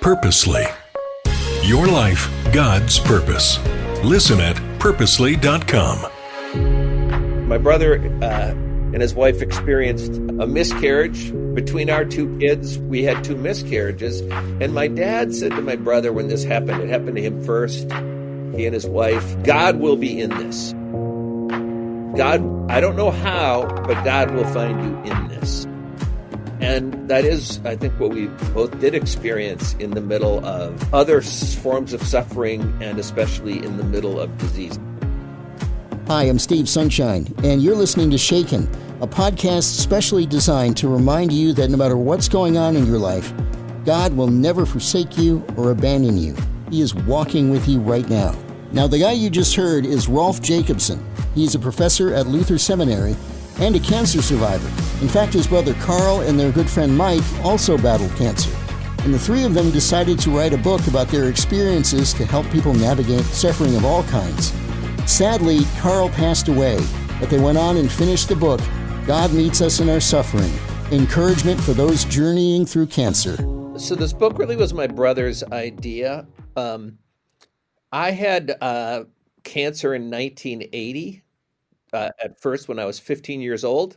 Purposely. Your life, God's purpose. Listen at purposely.com. My brother and his wife experienced a miscarriage. Between our two kids, we had two miscarriages. And my dad said to my brother when this happened, it happened to him first, he and his wife, God will be in this. God, I don't know how, but God will find you in this. And that is, I think, what we both did experience in the middle of other forms of suffering and especially in the middle of disease. Hi, I'm Steve Sunshine, and you're listening to Shaken, a podcast specially designed to remind you that no matter what's going on in your life, God will never forsake you or abandon you. He is walking with you right now. Now, the guy you just heard is Rolf Jacobson. He's a professor at Luther Seminary and a cancer survivor. In fact, his brother Karl and their good friend Mike also battled cancer. And the three of them decided to write a book about their experiences to help people navigate suffering of all kinds. Sadly, Karl passed away, but they went on and finished the book, God Meets Us in Our Suffering, Encouragement for Those Journeying Through Cancer. So this book really was my brother's idea. I had cancer in 1980. At first when I was 15 years old.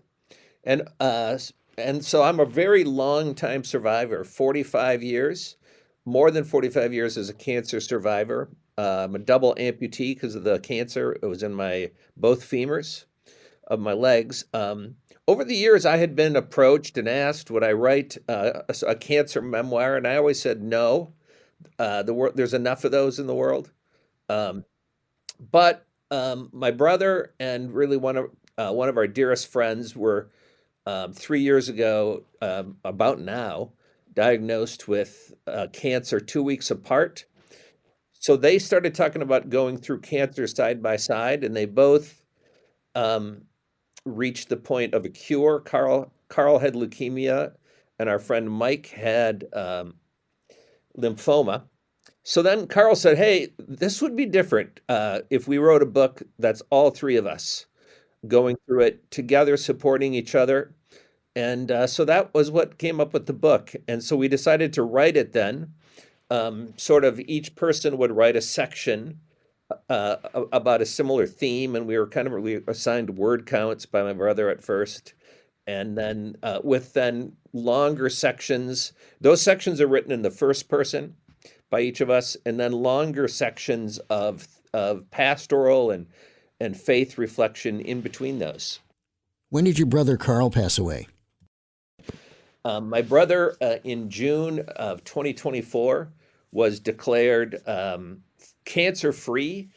And so I'm a very long time survivor, 45 years, more than 45 years as a cancer survivor. I'm a double amputee because of the cancer. It was in both femurs of my legs. Over the years, I had been approached and asked, would I write a cancer memoir? And I always said no. There's enough of those in the world. But my brother and really one of our dearest friends were 3 years ago, about now, diagnosed with cancer 2 weeks apart. So they started talking about going through cancer side by side, and they both reached the point of a cure. Karl had leukemia, and our friend Mike had lymphoma. So then Karl said, hey, this would be different if we wrote a book that's all three of us going through it together, supporting each other. And so that was what came up with the book. And so we decided to write it then. Sort of each person would write a section about a similar theme. And we assigned word counts by my brother at first. And then with longer sections, those sections are written in the first person by each of us, and then longer sections of pastoral and faith reflection in between those. When did your brother Karl pass away? My brother, in June of 2024, was declared cancer-free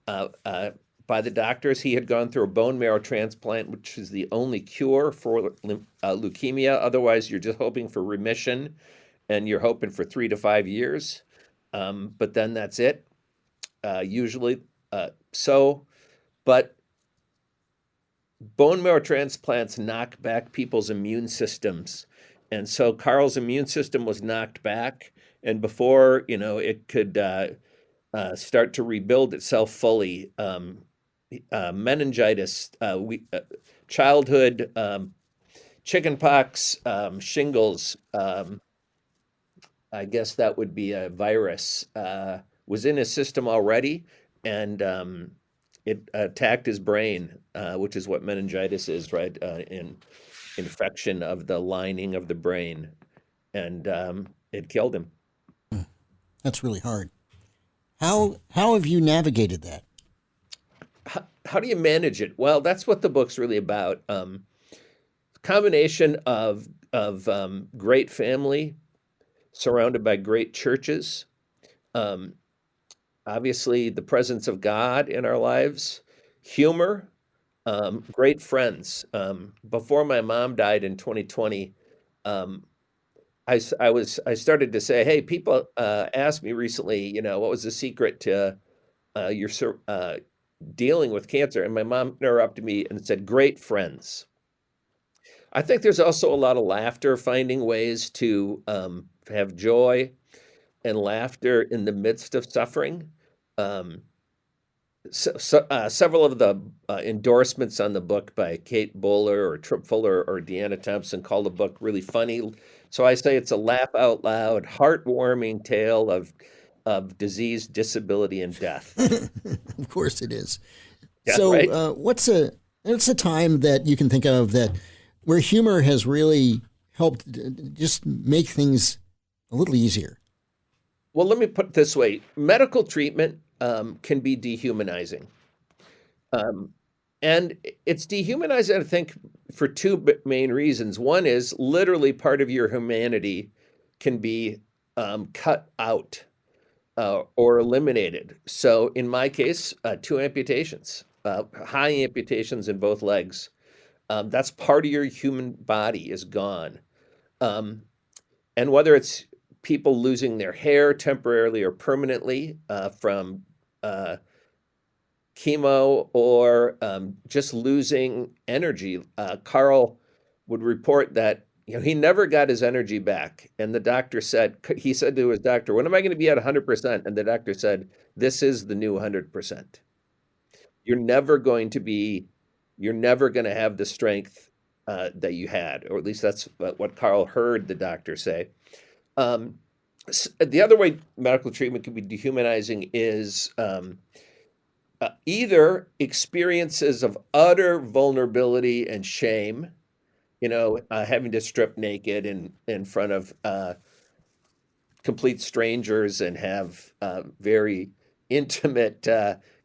by the doctors. He had gone through a bone marrow transplant, which is the only cure for leukemia. Otherwise, you're just hoping for remission, and you're hoping for 3 to 5 years. But then that's it, usually. But bone marrow transplants knock back people's immune systems. And so Karl's immune system was knocked back. And before, it could start to rebuild itself fully, meningitis, childhood, chickenpox, shingles, I guess that would be a virus, was in his system already, and it attacked his brain, which is what meningitis is, right? Infection of the lining of the brain, and it killed him. That's really hard. How have you navigated that? How do you manage it? Well, that's what the book's really about. Combination of great family, surrounded by great churches, obviously the presence of God in our lives, humor, great friends. Before my mom died in 2020, I started to say, hey, people asked me recently, what was the secret to your dealing with cancer? And my mom interrupted me and said, great friends. I think there's also a lot of laughter, finding ways to have joy and laughter in the midst of suffering. Several of the endorsements on the book by Kate Bowler or Trip Fuller or Deanna Thompson call the book really funny. So I say it's a laugh out loud, heartwarming tale of disease, disability, and death. Of course it is. Yeah, So, right? what's a time that you can think of that where humor has really helped just make things a little easier? Well, let me put it this way. Medical treatment can be dehumanizing. Um, and it's dehumanizing, I think, for two main reasons. One is literally part of your humanity can be cut out or eliminated. So in my case, two amputations, high amputations in both legs. That's part of your human body is gone. Um, and whether it's people losing their hair temporarily or permanently from chemo or just losing energy. Karl would report that he never got his energy back, and the doctor said he said to his doctor, "When am I going to be at 100%?" And the doctor said, "This is the new 100%. You're never going to be, you're never going to have the strength that you had, or at least that's what Karl heard the doctor say." Um, the other way medical treatment can be dehumanizing is either experiences of utter vulnerability and shame, having to strip naked in front of complete strangers and have very intimate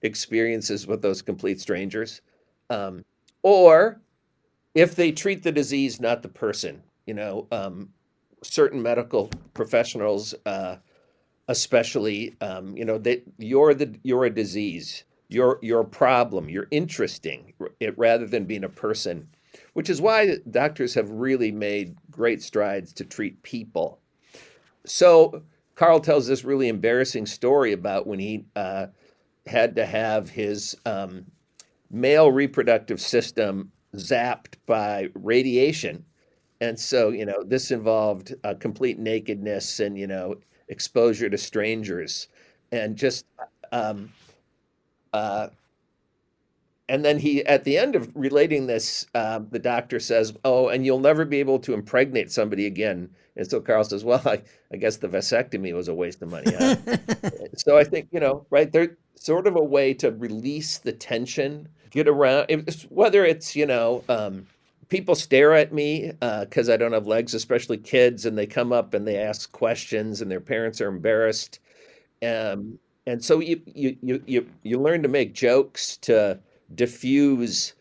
experiences with those complete strangers. Um, or if they treat the disease, not the person, certain medical professionals, especially, that you're a disease. You're a problem. You're interesting, rather than being a person, which is why doctors have really made great strides to treat people. So Karl tells this really embarrassing story about when he had to have his male reproductive system zapped by radiation. And so, this involved complete nakedness and, exposure to strangers and just um, uh, and then he, at the end of relating this, the doctor says, "Oh, and you'll never be able to impregnate somebody again." And so Karl says, "Well, I guess the vasectomy was a waste of money, huh?" So I think, right, there's sort of a way to release the tension, get around, whether it's, people stare at me because I don't have legs, especially kids, and they come up and they ask questions and their parents are embarrassed. And so you learn to make jokes to diffuse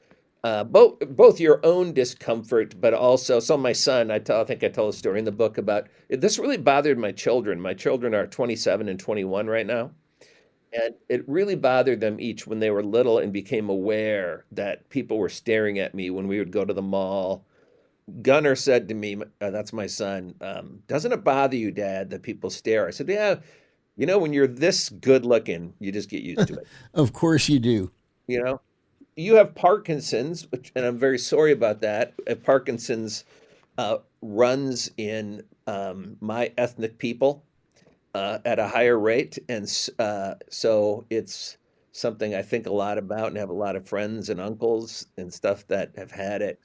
both your own discomfort, but also my son. I think I told a story in the book about this. Really bothered my children. My children are 27 and 21 right now, and it really bothered them each when they were little and became aware that people were staring at me when we would go to the mall. Gunnar said to me, that's my son, "Doesn't it bother you, Dad, that people stare?" I said, "Yeah, when you're this good looking, you just get used to it." Of course you do. You know, you have Parkinson's, and I'm very sorry about that. Parkinson's runs in my ethnic people at a higher rate, and so it's something I think a lot about, and have a lot of friends and uncles and stuff that have had it.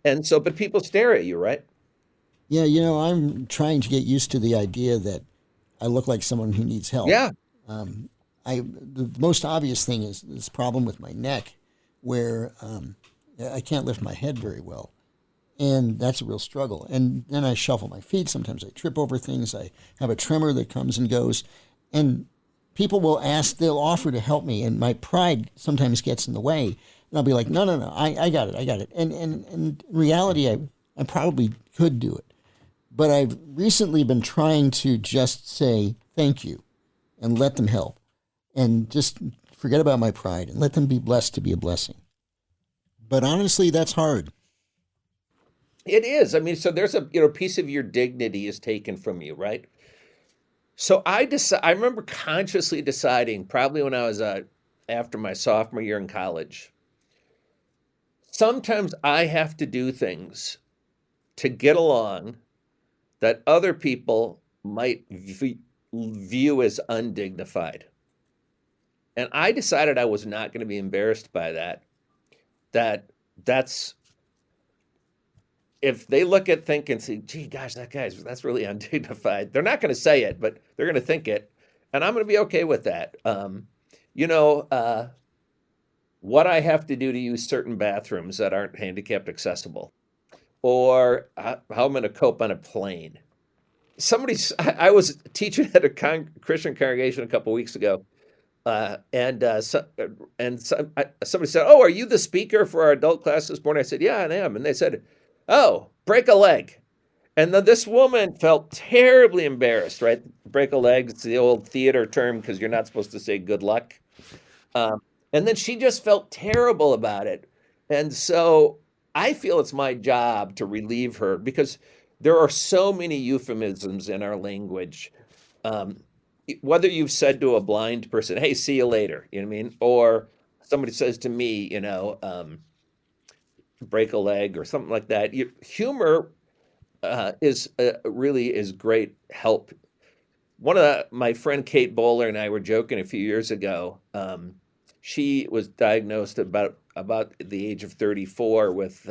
And so, but people stare at you, right? Yeah, I'm trying to get used to the idea that I look like someone who needs help. Yeah. The most obvious thing is this problem with my neck, where I can't lift my head very well, and that's a real struggle. And then I shuffle my feet. Sometimes I trip over things. I have a tremor that comes and goes, and people will ask. They'll offer to help me, and my pride sometimes gets in the way. And I'll be like, no, I got it. And in reality, I probably could do it. But I've recently been trying to just say thank you and let them help and just forget about my pride and let them be blessed to be a blessing. But honestly, that's hard. It is. I mean, so there's a piece of your dignity is taken from you, right? So I remember consciously deciding, probably when I was after my sophomore year in college, sometimes I have to do things to get along that other people might view as undignified. And I decided I was not going to be embarrassed by that. That's if they look at think and say, gee, gosh, that's really undignified. They're not going to say it, but they're going to think it. And I'm going to be okay with that. You know, what I have to do to use certain bathrooms that aren't handicapped accessible, or how I'm going to cope on a plane. I was teaching at a Christian congregation a couple weeks ago, somebody said, "Oh, are you the speaker for our adult class this morning?" I said, "Yeah, I am." And they said, "Oh, break a leg." And then this woman felt terribly embarrassed, right? Break a leg, it's the old theater term because you're not supposed to say good luck. And then she just felt terrible about it. And so I feel it's my job to relieve her because there are so many euphemisms in our language. Whether you've said to a blind person, "Hey, see you later," you know what I mean? Or somebody says to me, break a leg or something like that. Humor is really is great help. My friend Kate Bowler and I were joking a few years ago. She was diagnosed about the age of 34 with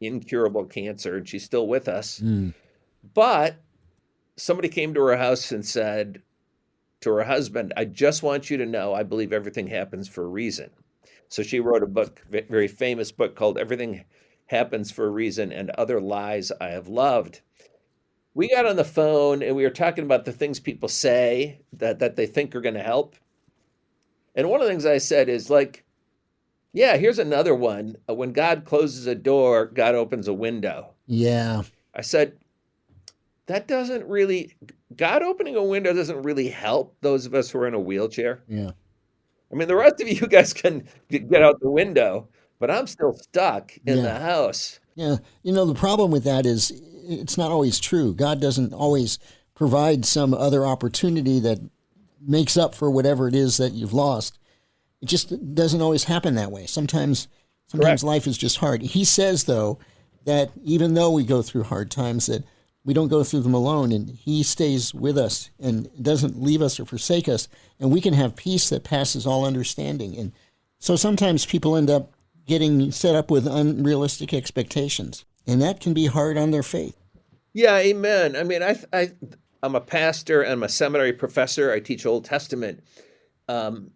incurable cancer, and she's still with us. But somebody came to her house and said to her husband, "I just want you to know, I believe everything happens for a reason." So she wrote a book, very famous book called Everything Happens for a Reason and Other Lies I Have Loved. We got on the phone and we were talking about the things people say that they think are going to help. And one of the things I said is like, yeah, here's another one. When God closes a door, God opens a window. Yeah. I said, God opening a window doesn't really help those of us who are in a wheelchair. Yeah. I mean, the rest of you guys can get out the window, but I'm still stuck in the house. Yeah. You know, the problem with that is it's not always true. God doesn't always provide some other opportunity that makes up for whatever it is that you've lost. It just doesn't always happen that way. Sometimes Correct. Life is just hard. He says, though, that even though we go through hard times, that we don't go through them alone, and he stays with us and doesn't leave us or forsake us, and we can have peace that passes all understanding. And so sometimes people end up getting set up with unrealistic expectations, and that can be hard on their faith. Yeah, amen. I mean, I'm a pastor and I'm a seminary professor. I teach Old Testament. And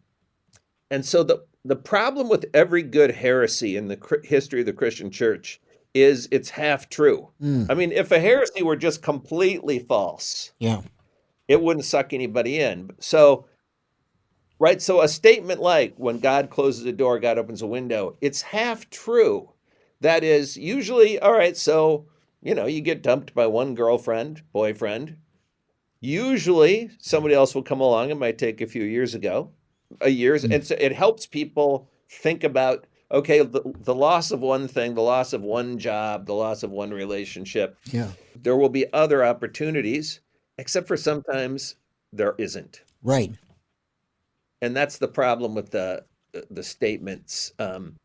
so the problem with every good heresy in the history of the Christian church is it's half true. I mean, if a heresy were just completely false, it wouldn't suck anybody in. So, right, so a statement like, when God closes a door, God opens a window, it's half true. That is usually, all right, so, you get dumped by one girlfriend, boyfriend. Usually somebody else will come along. It might take a few years. And so it helps people think about, okay, the loss of one thing, the loss of one job, the loss of one relationship. Yeah. There will be other opportunities, except for sometimes there isn't. Right. And that's the problem with the statements. When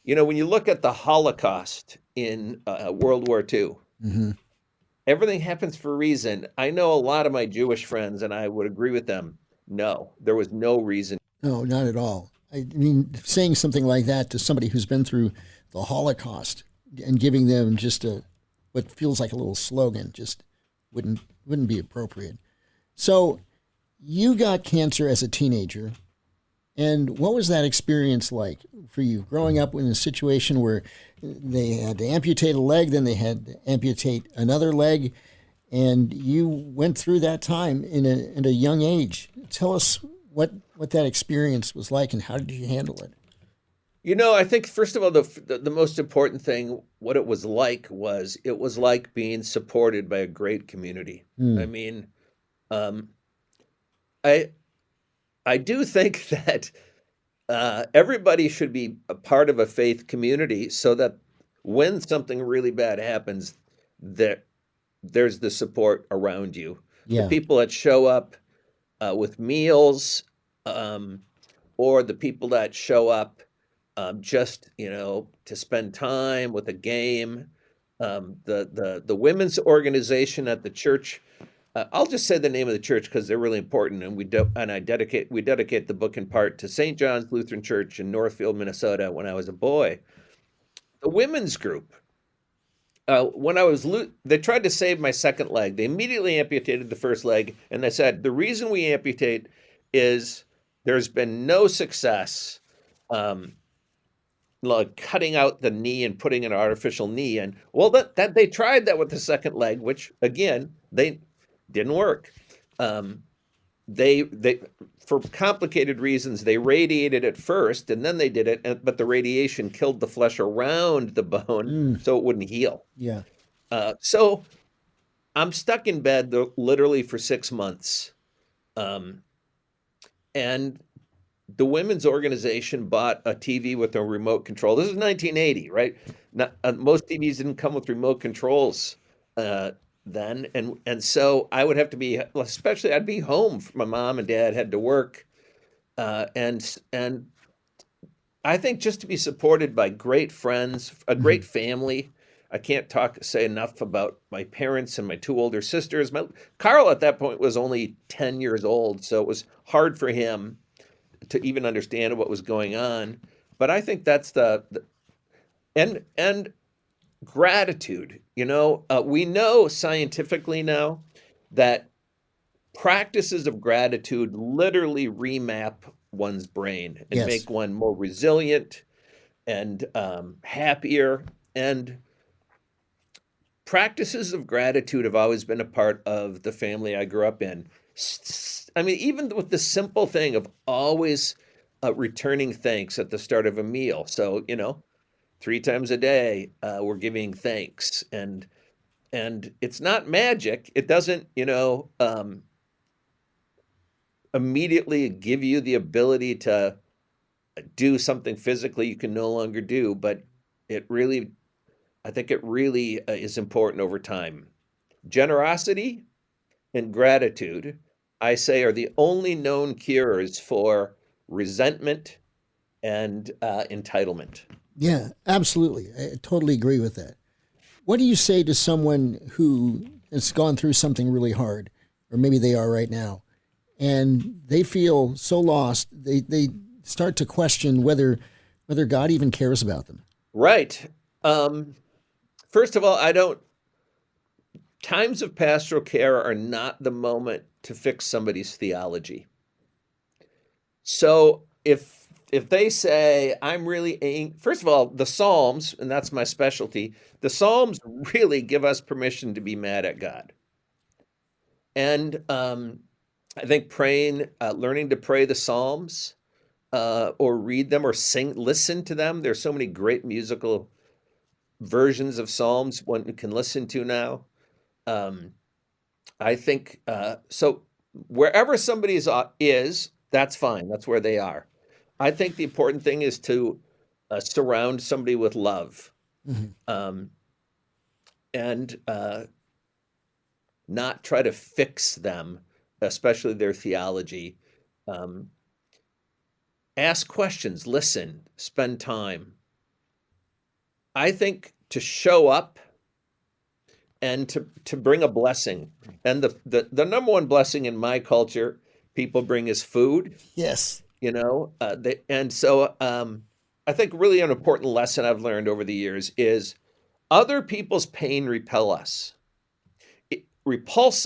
you look at the Holocaust in World War II, everything happens for a reason. I know a lot of my Jewish friends, and I would agree with them. No, there was no reason. No, not at all. I mean, saying something like that to somebody who's been through the Holocaust and giving them just what feels like a little slogan just wouldn't be appropriate. So you got cancer as a teenager. And what was that experience like for you, growing up in a situation where they had to amputate a leg, then they had to amputate another leg, and you went through that time in a young age? Tell us what that experience was like and how did you handle it? I think, first of all, the most important thing, what it was like being supported by a great community. I mean, I do think that everybody should be a part of a faith community so that when something really bad happens, there's the support around you. Yeah. The people that show up with meals, or the people that show up just, to spend time with a game. The women's organization at the church. I'll just say the name of the church because they're really important, and we dedicate the book in part to St. John's Lutheran Church in Northfield, Minnesota. When I was a boy, the women's group when I was they tried to save my second leg. They immediately amputated the first leg, and they said the reason we amputate is there's been no success, um, like cutting out the knee and putting an artificial knee in. Well, that they tried that with the second leg, which again they didn't work. Um, they for complicated reasons they radiated it first, and then they did it, but the radiation killed the flesh around the bone, so it wouldn't heal. Yeah. So I'm stuck in bed literally for 6 months. Um, and the women's organization bought a TV with a remote control. This is 1980, right? Most TVs didn't come with remote controls then. And so I would have to be, especially I'd be home. My mom and dad had to work. And I think just to be supported by great friends, a great family. I can't say enough about my parents and my two older sisters. Karl at that point was only 10 years old, so it was hard for him to even understand what was going on. But I think that's and gratitude. We know scientifically now that practices of gratitude literally remap one's brain and Yes. make one more resilient and happier. And practices of gratitude have always been a part of the family I grew up in. I mean, even with the simple thing of always returning thanks at the start of a meal. So, 3 times a day, we're giving thanks. And it's not magic. It doesn't, immediately give you the ability to do something physically you can no longer do, but I think it really is important over time. Generosity and gratitude, I say, are the only known cures for resentment and entitlement. Yeah, absolutely. I totally agree with that. What do you say to someone who has gone through something really hard, or maybe they are right now, and they feel so lost, they start to question whether God even cares about them? Right. First of all, times of pastoral care are not the moment to fix somebody's theology. So if they say, I'm really angry, first of all, the Psalms, and that's my specialty, the Psalms really give us permission to be mad at God. And I think learning to pray the Psalms, or read them or listen to them. There's so many great musical versions of Psalms one can listen to now. I think so. Wherever somebody is, that's fine. That's where they are. I think the important thing is to surround somebody with love, and not try to fix them, especially their theology. Ask questions, listen, spend time. I think to show up and to bring a blessing. And the number one blessing in my culture people bring is food. Yes. So I think really an important lesson I've learned over the years is other people's pain repulse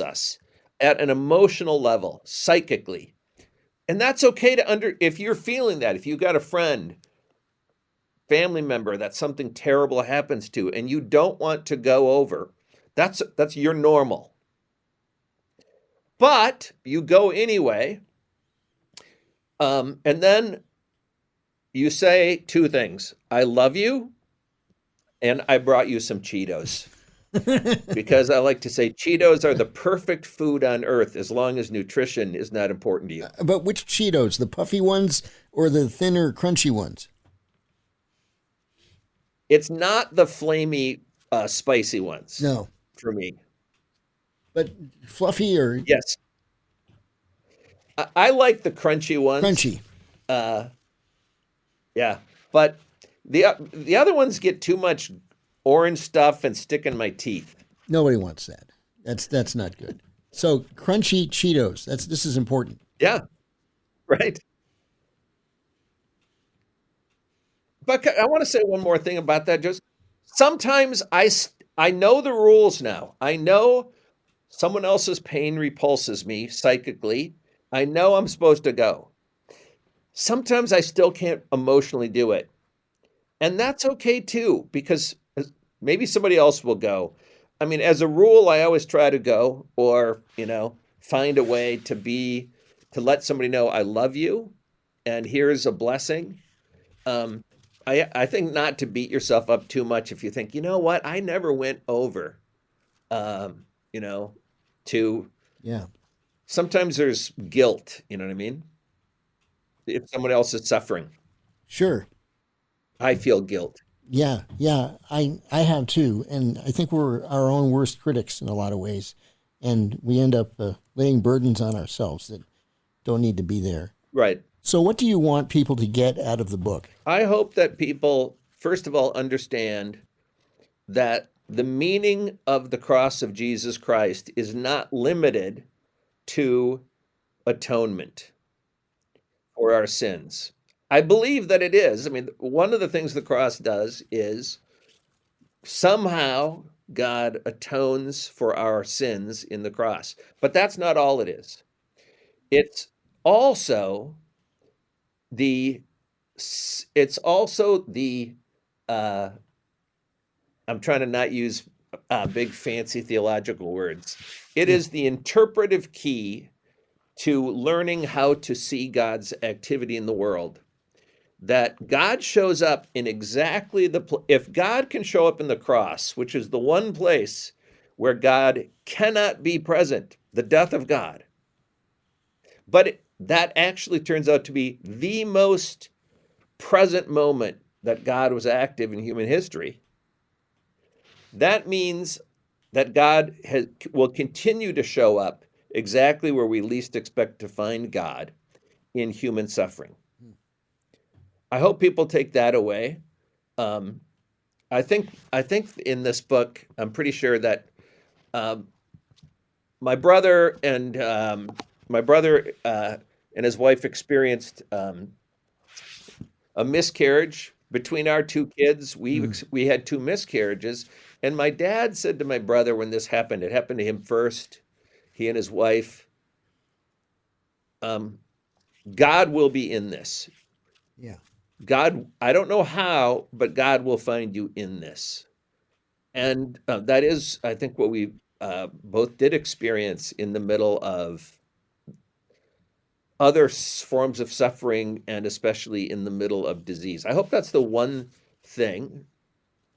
us at an emotional level, psychically. And that's okay if you're feeling that, if you've got a friend, family member that something terrible happens to and you don't want to go over, that's your normal. But you go anyway, and then you say 2 things. I love you, and I brought you some Cheetos. Because I like to say Cheetos are the perfect food on earth as long as nutrition is not important to you. But which Cheetos, the puffy ones or the thinner, crunchy ones? It's not the flamey, spicy ones. No. For me. But fluffy or? Yes. I like the crunchy ones. Crunchy. Yeah. But the other ones get too much orange stuff and stick in my teeth. Nobody wants that. That's not good. So crunchy Cheetos. This is important. Yeah. Right. But I want to say one more thing about that. Just sometimes I know the rules now. I know someone else's pain repulses me psychically. I know I'm supposed to go. Sometimes I still can't emotionally do it. And that's okay too, because maybe somebody else will go. I mean, as a rule, I always try to go, or, find a way to let somebody know I love you and here's a blessing. Um, I think not to beat yourself up too much if you think, you know what, I never went over, um, you know, to Yeah. sometimes there's guilt, you know what I mean? If someone else is suffering, Sure. I feel guilt. Yeah. Yeah. I have too. And I think we're our own worst critics in a lot of ways. And we end up laying burdens on ourselves that don't need to be there. Right. So, what do you want people to get out of the book? I hope that people, first of all, understand that the meaning of the cross of Jesus Christ is not limited to atonement for our sins. I believe that it is. I mean, one of the things the cross does is somehow God atones for our sins in the cross. But that's not all it is. It's also the uh I'm trying to not use big fancy theological words. It is the interpretive key to learning how to see God's activity in the world. That God shows up in exactly if God can show up in the cross, which is the one place where God cannot be present, the death of God. But that actually turns out to be the most present moment that God was active in human history. That means that God will continue to show up exactly where we least expect to find God, in human suffering. I hope people take that away. Um, I think in this book, I'm pretty sure that um, my brother and his wife experienced a miscarriage between our two kids. We had two miscarriages, and my dad said to my brother when this happened, it happened to him first, he and his wife, um, God will be in this. Yeah. God, I don't know how, but God will find you in this. And that is, I think, what we both did experience in the middle of other forms of suffering, and especially in the middle of disease. I hope that's the one thing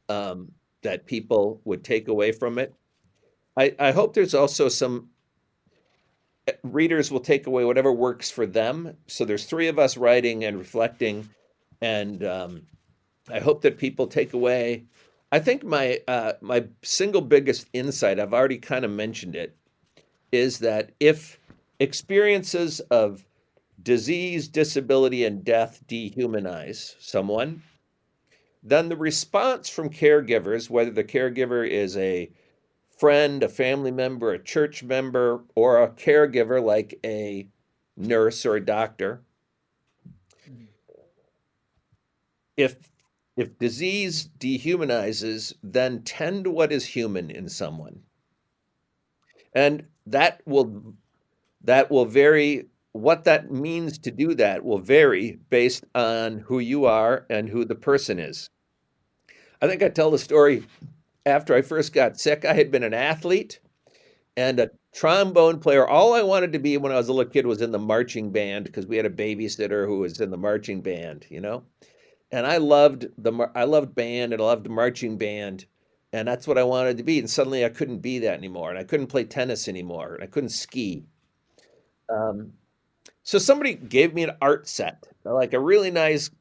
that people would take away from it. I hope there's also some readers will take away whatever works for them. So there's three of us writing and reflecting, and I hope that people take away. I think my single biggest insight, I've already kind of mentioned it, is that if experiences of disease, disability, and death dehumanize someone, then the response from caregivers, whether the caregiver is a friend, a family member, a church member, or a caregiver like a nurse or a doctor, if disease dehumanizes, then tend to what is human in someone. And that will vary. What that means to do that will vary based on who you are and who the person is. I think I tell the story after I first got sick. I had been an athlete and a trombone player. All I wanted to be when I was a little kid was in the marching band, because we had a babysitter who was in the marching band, And I loved band and I loved marching band, and that's what I wanted to be. And suddenly I couldn't be that anymore, and I couldn't play tennis anymore, and I couldn't ski. So somebody gave me an art set, like a really nice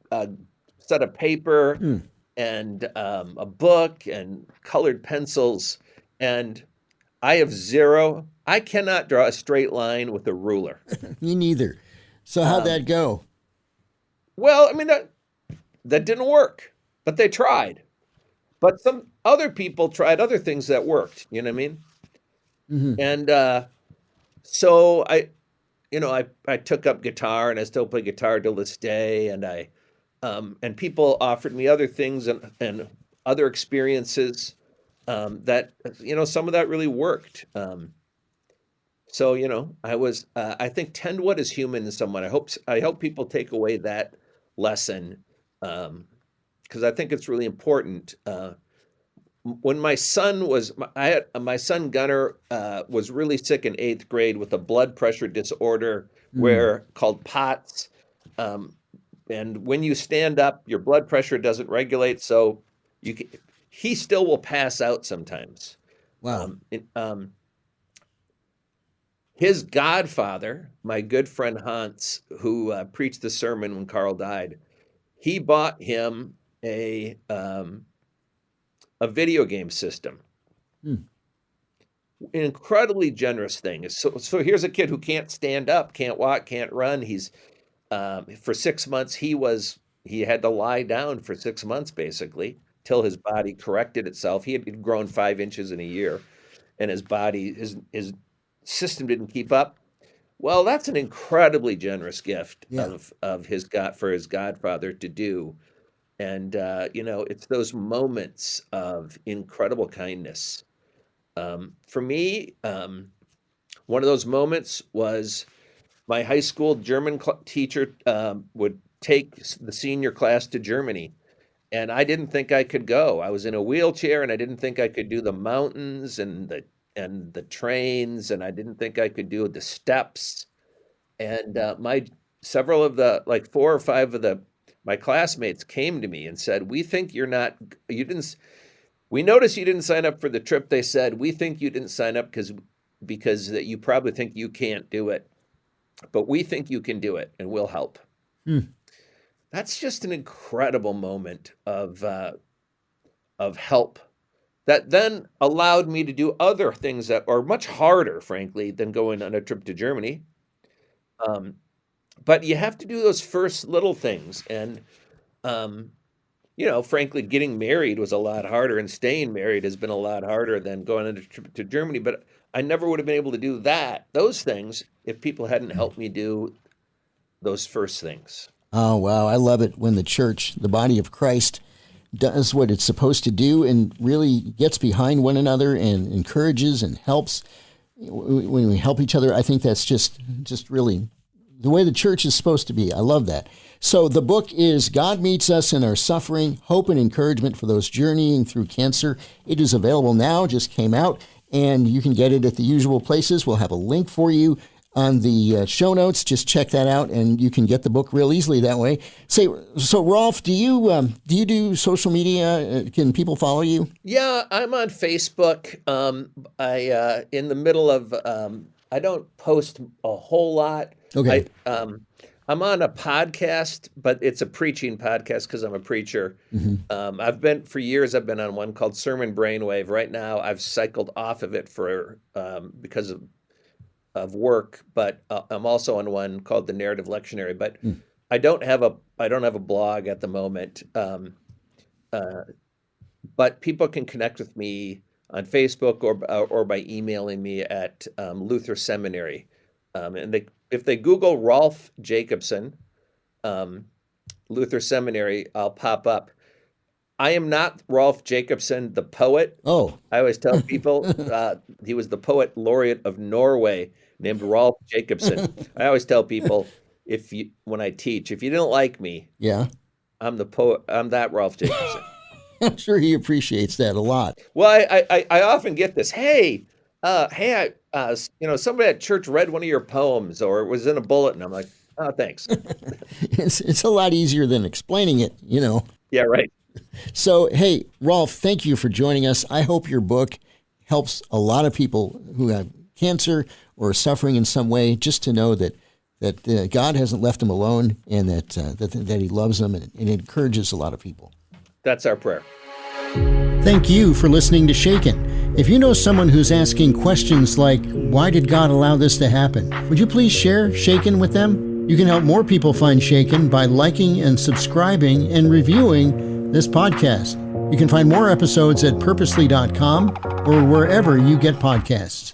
set of paper and a book and colored pencils. And I cannot draw a straight line with a ruler. Me neither. So how'd that go? Well, I mean, that didn't work, but they tried. But some other people tried other things that worked, you know what I mean? Mm-hmm. And so I took up guitar, and I still play guitar till this day. And and people offered me other things and other experiences. that, some of that really worked. So, I think tend what is human in someone. I hope people take away that lesson, because I think it's really important. When my son my son Gunnar was really sick in 8th grade with a blood pressure disorder called POTS. And when you stand up, your blood pressure doesn't regulate, so he still will pass out sometimes. Wow. His godfather, my good friend Hans, who preached the sermon when Karl died, he bought him a video game system. An incredibly generous thing. So here's a kid who can't stand up, can't walk, can't run. He's for 6 months he had to lie down for 6 months basically till his body corrected itself. He had grown 5 inches in a year, and his system didn't keep up. Well, that's an incredibly generous gift of his godfather to do. And, it's those moments of incredible kindness. For me, one of those moments was my high school German teacher would take the senior class to Germany. And I didn't think I could go. I was in a wheelchair, and I didn't think I could do the mountains and the trains, and I didn't think I could do the steps. And several of the, like 4 or 5 of my classmates came to me and said, we noticed you didn't sign up for the trip. They said, we think you didn't sign up because that you probably think you can't do it, but we think you can do it and we'll help. That's just an incredible moment of help that then allowed me to do other things that are much harder, frankly, than going on a trip to Germany. But you have to do those first little things. And, frankly, getting married was a lot harder, and staying married has been a lot harder than going on a trip to Germany. But I never would have been able to do those things, if people hadn't helped me do those first things. Oh, wow. I love it when the church, the body of Christ, does what it's supposed to do and really gets behind one another and encourages and helps. When we help each other, I think that's just really the way the church is supposed to be. I love that. So the book is God Meets Us in Our Suffering, Hope and Encouragement for Those Journeying Through Cancer. It is available now, just came out, and you can get it at the usual places. We'll have a link for you on the show notes. Just check that out, and you can get the book real easily that way. So Rolf, do you do social media? Can people follow you? Yeah, I'm on Facebook. I in the middle of I don't post a whole lot. Okay. I'm on a podcast, but it's a preaching podcast because I'm a preacher. For years I've been on one called Sermon Brainwave. Right now I've cycled off of it because of work, but I'm also on one called The Narrative Lectionary. But I don't have a blog at the moment. But people can connect with me on Facebook or by emailing me at Luther Seminary. And if they Google Rolf Jacobson, Luther Seminary, I'll pop up. I am not Rolf Jacobson, the poet. Oh. I always tell people he was the poet laureate of Norway, named Rolf Jacobson. I always tell people, when I teach, if you didn't like me, I'm the poet. I'm that Rolf Jacobson. I'm sure he appreciates that a lot. Well, I often get this. Hey, somebody at church read one of your poems or it was in a bulletin. I'm like, oh, thanks. It's a lot easier than explaining it, Yeah, right. So, hey, Rolf, thank you for joining us. I hope your book helps a lot of people who have cancer or are suffering in some way, just to know that God hasn't left them alone, and that He loves them, and it encourages a lot of people. That's our prayer. Thank you for listening to Shaken. If you know someone who's asking questions like, why did God allow this to happen? Would you please share Shaken with them? You can help more people find Shaken by liking and subscribing and reviewing this podcast. You can find more episodes at purposely.com or wherever you get podcasts.